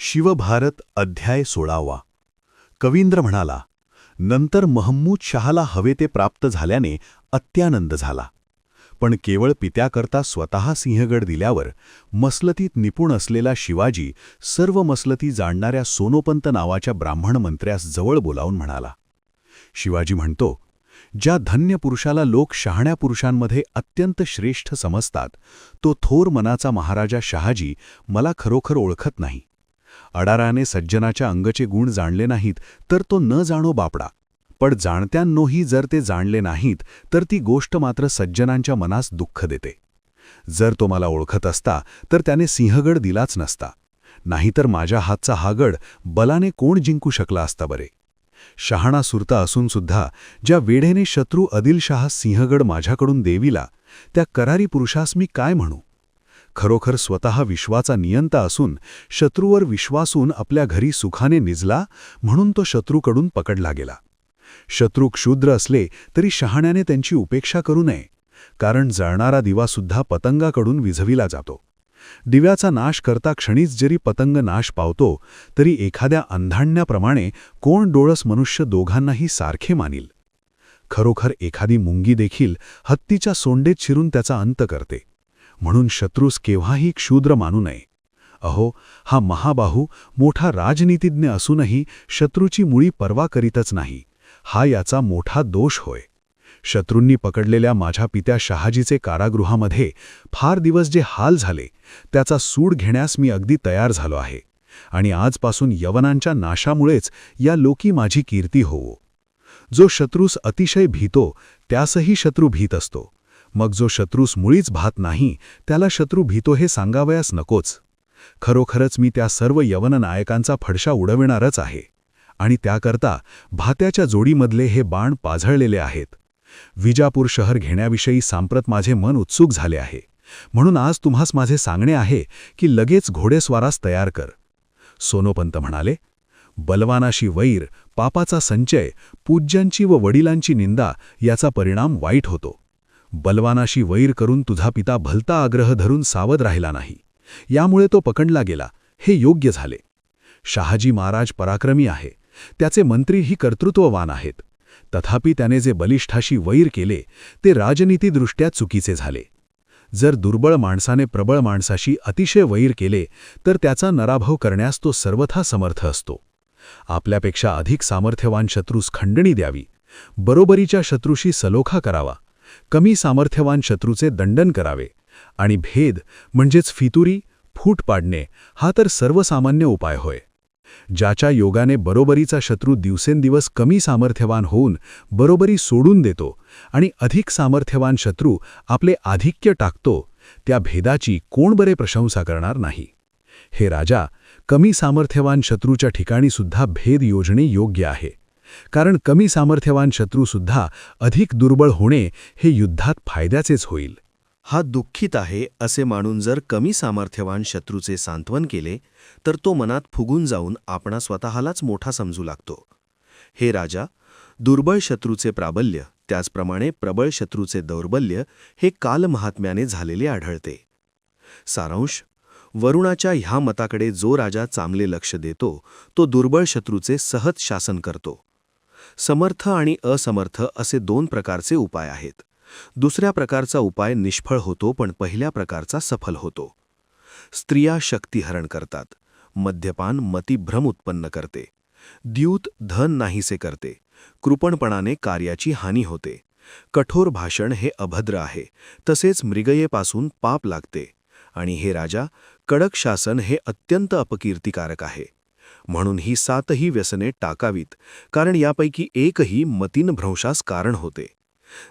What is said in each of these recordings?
शिवभारत अध्याय 16. कवींद्र म्हणाला, नंतर महमूद शहाला हवे ते प्राप्त झाल्याने अत्यानंद झाला. पण केवळ पित्याकरता स्वतः सिंहगड दिल्यावर मसलतीत निपुण असलेला शिवाजी सर्व मसलती जाणणाऱ्या सोनोपंत नावाच्या ब्राह्मण मंत्र्यास जवळ बोलावून म्हणाला. शिवाजी म्हणतो, ज्या धन्य पुरुषाला लोक शहाण्या पुरुषांमध्ये अत्यंत श्रेष्ठ समजतात, तो थोर मनाचा महाराजा शहाजी मला खरोखर ओळखत नाही. अडाराने सज्जनाच्या अंगचे गुण जाणले नाहीत तर तो न जाणो बापडा. पण जाणत्यांनोही जर ते जाणले नाहीत तर ती गोष्ट मात्र सज्जनांच्या मनास दुःख देते. जर तो मला ओळखत असता तर त्याने सिंहगड दिलाच नसता. नाहीतर माझ्या हातचा हा गड बलाने कोण जिंकू शकला असता बरे. शहाणा सुरता असूनसुद्धा ज्या वेढेने शत्रू आदिलशाह सिंहगड माझ्याकडून देविला, त्या करारी पुरुषास मी काय म्हणू. खरोखर स्वतः विश्वाचा नियंता असून शत्रूवर विश्वासून आपल्या घरी सुखाने निजला, म्हणून तो शत्रूकडून पकडला गेला. शत्रू क्षुद्र असले तरी शहाण्याने त्यांची उपेक्षा करू नये, कारण जळणारा दिवासुद्धा पतंगाकडून विझविला जातो. दिव्याचा नाश करता क्षणीच जरी पतंग नाश पावतो तरी एखाद्या अंधाण्याप्रमाणे कोण डोळस मनुष्य दोघांनाही सारखे मानील. खरोखर एखादी मुंगी देखील हत्तीच्या सोंडेत शिरून त्याचा अंत करते. म्हणून शत्रूस केव्हाही क्षुद्र मानू नये. अहो, हा महाबाहू मोठा राजनीतिज्ञ असूनही शत्रूची मुळी पर्वा करीतच नाही, हा याचा मोठा दोष होय. शत्रूंनी पकडलेल्या माझ्या पित्या शहाजीचे कारागृहामध्ये फार दिवस जे हाल झाले, त्याचा सूड घेण्यास मी अगदी तयार झालो आहे. आणि आजपासून यवनांच्या नाशामुळेच या लोकी माझी कीर्ती होवो. जो शत्रूस अतिशय भीतो त्यासही शत्रू भीत असतो. मग जो शत्रूस मुळीच भात नाही त्याला शत्रू भीतो हे सांगावयास नकोच. खरोखरच मी त्या सर्व यवन नायकांचा फडशा उडविणारच आहे. आणि त्याकरता भात्याच्या जोडीमधले हे बाण पाझळलेले आहेत. विजापूर शहर घेण्याविषयी सांप्रत माझे मन उत्सुक झाले आहे. म्हणून आज तुम्हास माझे सांगणे आहे की लगेच घोडेस्वारास तयार कर. सोनोपंत म्हणाले, बलवानाशी वैर, पापाचा संचय, पूज्यांची व वडिलांची निंदा याचा परिणाम वाईट होतो. बलवानाशी वैर करून तुझा पिता भलता आग्रह धरून सावध राहिला नाही, यामुळे तो पकडला गेला, हे योग्य झाले. शहाजी महाराज पराक्रमी आहे, त्याचे मंत्रीही कर्तृत्ववान आहेत. तथापि त्याने जे बलिष्ठाशी वैर केले ते राजनीतिदृष्ट्या चुकीचे झाले. जर दुर्बळ माणसाने प्रबळ माणसाशी अतिशय वैर केले तर त्याचा नराभव करण्यास तो सर्वथा समर्थ असतो. आपल्यापेक्षा अधिक सामर्थ्यवान शत्रूस खंडणी द्यावी, बरोबरीच्या शत्रूशी सलोखा करावा, कमी सामर्थ्यवान शत्रूचे दंडन करावे. आणि भेद म्हणजेच फितुरी, फूट पाडणे हा तर सर्वसामान्य उपाय होय. ज्याच्या योगाने बरोबरीचा शत्रू दिवसेंदिवस कमी सामर्थ्यवान होऊन बरोबरी सोडून देतो आणि अधिक सामर्थ्यवान शत्रू आपले आधिक्य टाकतो, त्या भेदाची कोण बरे प्रशंसा करणार नाही. हे राजा, कमी सामर्थ्यवान शत्रूच्या ठिकाणीसुद्धा भेद योजणे योग्य आहे. कारण कमी सामर्थ्यवान शत्रूसुद्धा अधिक दुर्बळ होणे हे युद्धात फायद्याचेच होईल. हा दुःखित आहे असे मानून जर कमी सामर्थ्यवान शत्रूचे सांत्वन केले तर तो मनात फुगून जाऊन आपणा स्वतःलाच मोठा समजू लागतो. हे राजा, दुर्बळ शत्रूचे प्राबल्य त्याचप्रमाणे प्रबळ शत्रूचे दौर्बल्य हे कालमहात्म्याने झालेले आढळते. सारांश: वरुणाच्या ह्या मताकडे जो राजा चांगले लक्ष देतो तो दुर्बळ शत्रूचे सहज शासन करतो. समर्थ आणि असमर्थ असे दोन प्रकारचे उपाय आहेत. दुसऱ्या प्रकारचा उपाय निष्फळ होतो पण पहिल्या प्रकारचा सफल होतो. स्त्रिया शक्तिहरण करतात, मद्यपान मतिभ्रम उत्पन्न करते, द्यूत धन नाहीसे करते, कृपणपणाने कार्याची हानी होते, कठोर भाषण हे अभद्र आहे, तसेच मृगयेपासून पाप लागते. आणि हे राजा, कडक शासन हे अत्यंत अपकीर्तिकारक आहे. म्हणून ही सातही व्यसने टाकावीत, कारण यापैकी एकही मतिनभ्रंशास कारण होते.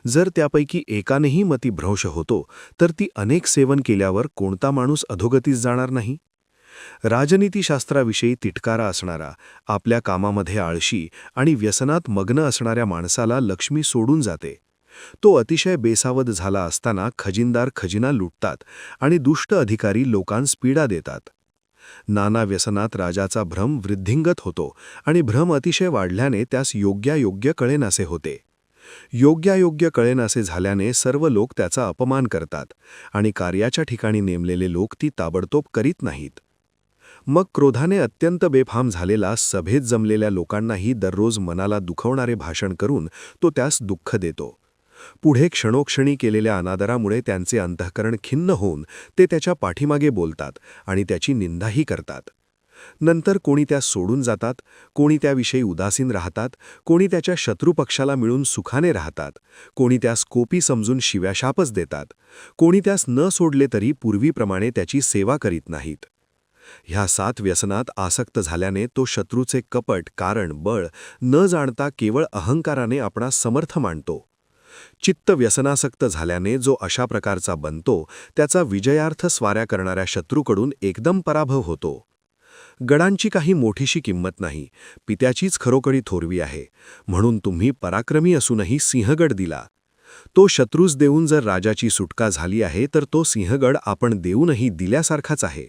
जर त्यापैकी एकानेही मतिभ्रंश होतो तर ती अनेक सेवन केल्यावर कोणता माणूस अधोगतीस जाणार नाही. राजनीतिशास्त्राविषयी तिटकारा असणारा, आपल्या कामामध्ये आळशी आणि व्यसनात मग्न असणाऱ्या माणसाला लक्ष्मी सोडून जाते. तो अतिशय बेसावध झाला असताना खजिनदार खजिना लुटतात आणि दुष्ट अधिकारी लोकांस पीडा देतात. नाना व्यसनात राजाचा भ्रम वृद्धिंगत होतो आणि भ्रम अतिशय वाढल्याने त्यास योग्यायोग्य कळेनासे होते. योग्यायोग्य कळेनासे झाल्याने सर्व लोक त्याचा अपमान करतात आणि कार्याच्या ठिकाणी नेमलेले लोक ती ताबडतोब करीत नाहीत. मग क्रोधाने अत्यंत बेफाम झालेला सभेत जमलेल्या लोकांनाही दररोज मनाला दुखवणारे भाषण करून तो त्यास दुःख देतो. पुढे क्षणोक्षणी केलेल्या अनादरामुळे त्यांचे अंतःकरण खिन्न होऊन ते त्याच्या पाठीमागे बोलतात आणि त्याची निंदाही करतात. नंतर कोणी त्यास सोडून जातात, कोणी त्याविषयी उदासीन राहतात, कोणी त्याच्या शत्रुपक्षाला मिळून सुखाने राहतात, कोणी त्यास कोपी समजून शिव्याशापच देतात, कोणी त्यास न सोडले तरी पूर्वीप्रमाणे त्याची सेवा करीत नाहीत. ह्या 7 व्यसनात आसक्त झाल्याने तो शत्रूचे कपट, कारण, बळ न जाणता केवळ अहंकाराने आपणास समर्थ मानतो. चित्त व्यसनासक्त झाल्याने जो अशा प्रकारचा बनतो त्याचा विजयार्थ स्वाऱ्या करणाऱ्या शत्रूकडून एकदम पराभव होतो. गडांची काही मोठीशी किंमत नाही, पित्याचीच खरोखरी थोरवी आहे. म्हणून तुम्ही पराक्रमी असूनही सिंहगड दिला. तो शत्रूस देऊन जर राजाची सुटका झाली आहे तर तो सिंहगड आपण देऊनही दिल्यासारखाच आहे.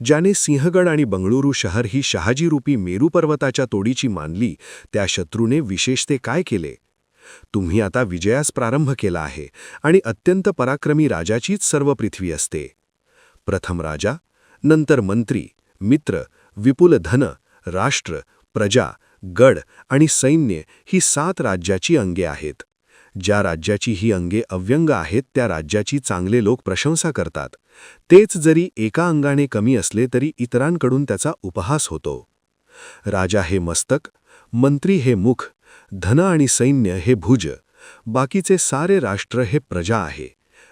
ज्याने सिंहगड आणि बंगळुरू शहर ही शहाजीरूपी मेरू पर्वताच्या तोडीची मानली त्या शत्रूने विशेष ते काय केले? तुम्ही आता विजयास प्रारंभ केला आहे आणि अत्यंत पराक्रमी राजाचीच सर्व पृथ्वी असते. प्रथम राजा, नंतर मंत्री, मित्र, विपुल धन, राष्ट्र, प्रजा, गड आणि सैन्य ही 7 राज्याची अंगे आहेत. ज्या राज्याची ही अंगे अव्यंग आहेत त्या राज्याची चांगले लोक प्रशंसा करतात. तेच जरी एका अंगाने कमी असले तरी इतरांकडून त्याचा उपहास होतो. राजा हे मस्तक, मंत्री हे मुख, धन आणि सैन्य हे भुज, बाकीचे सारे राष्ट्र हे प्रजा आहे.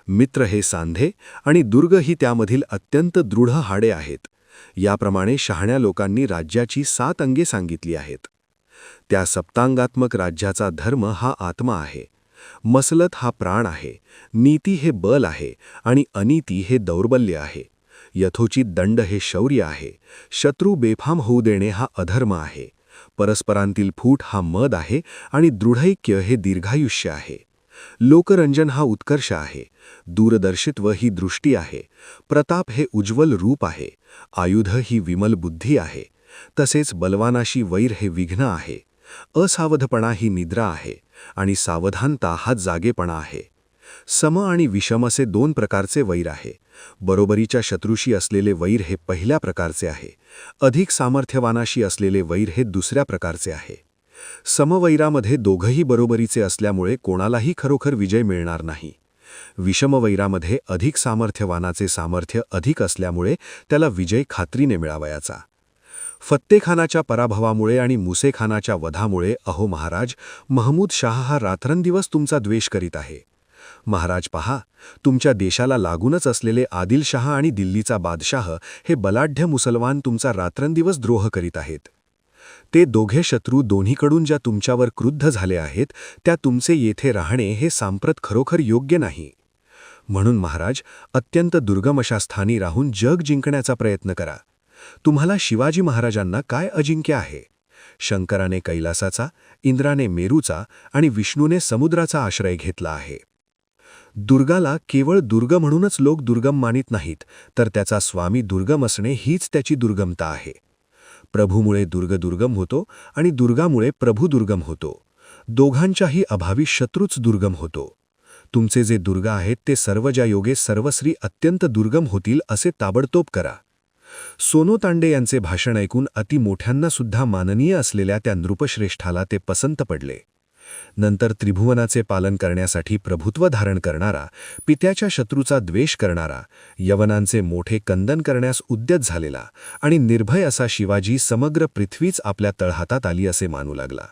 मित्र हे सांधे आणि दुर्ग ही त्यामधील अत्यंत दृढ हाडे आहेत. याप्रमाणे शहाण्या लोकांनी राज्याची 7 अंगे सांगितली आहेत. त्या सप्तांगात्मक राज्याचा धर्म हा आत्मा आहे, मसलत हा प्राण आहे, नीती हे बल आहे आणि अनीती हे दौर्बल्य आहे. यथोचित दंड हे शौर्य आहे, शत्रू बेफाम होऊ देणे हा अधर्म आहे, परस्परांतील फूट हा मद आहे आणि दृढैक्य हे दीर्घायुष्य आहे. लोकरंजन हा उत्कर्ष आहे, दूरदर्शित्व ही दृष्टी आहे, प्रताप हे उज्ज्वल रूप आहे, आयुध ही विमल बुद्धी आहे, तसेच बलवानाशी वैर हे विघ्न आहे, असावधपणा ही निद्रा आहे आणि सावधानता हा जागेपणा आहे. सम आणि विषम असे 2 प्रकारचे वैर आहे. बरोबरीच्या शत्रूशी असलेले वैर हे पहिल्या प्रकारचे आहे, अधिक सामर्थ्यवानाशी असलेले वैर हे दुसऱ्या प्रकारचे आहे. समवैरामध्ये दोघंही बरोबरीचे असल्यामुळे कोणालाही खरोखर विजय मिळणार नाही. विषमवैरामध्ये अधिक सामर्थ्यवानाचे सामर्थ्य अधिक असल्यामुळे त्याला विजय खात्रीने मिळावयाचा. फत्तेखानाच्या पराभवामुळे आणि मुसेखानाच्या वधामुळे अहो महाराज, महमूद शाह हा रात्रंदिवस तुमचा द्वेष करीत आहे. महाराज पहा, तुमच्या देशाला लागूनच असलेले आदिलशाह आणि दिल्लीचा बादशाह हे बलाढ्य मुसलमान तुमचा रात्रंदिवस द्रोह करीत आहेत. ते दोघे शत्रू दोन्हीकडून ज्या तुमच्यावर क्रुद्ध झाले आहेत त्या तुमचे येथे राहणे हे सांप्रत खरोखर योग्य नाही. म्हणून महाराज, अत्यंत दुर्गम अशा स्थानी राहून जग जिंकण्याचा प्रयत्न करा. तुम्हाला शिवाजी महाराजांना काय अजिंक्य आहे? शंकराने कैलासाचा, इंद्राने मेरूचा आणि विष्णूने समुद्राचा आश्रय घेतला आहे. दुर्गाला केवळ दुर्ग म्हणूनच लोक दुर्गम मानित नाहीत, तर त्याचा स्वामी दुर्गम असणे हीच त्याची दुर्गमता आहे. प्रभूमुळे दुर्ग दुर्गम होतो आणि दुर्गामुळे प्रभू दुर्गम होतो. दोघांच्याही अभावी शत्रूच दुर्गम होतो. तुमचे जे दुर्ग आहेत ते सर्व ज्या योगे सर्वश्री अत्यंत दुर्गम होतील असे ताबडतोब करा. सोनोतांडे यांचे भाषण ऐकून अति मोठ्यांनासुद्धा माननीय असलेल्या त्या नृपश्रेष्ठाला ते पसंत पडले. नंतर त्रिभुवनाचे पालन करण्यासाठी प्रभुत्व धारण करणारा, पित्याच्या शत्रूचा द्वेष करणारा, यवनांचे मोठे कंदन करण्यास उद्यत झालेला आणि निर्भय असा शिवाजी समग्र पृथ्वीच आपल्या तळहातात आली असे मानू लागला.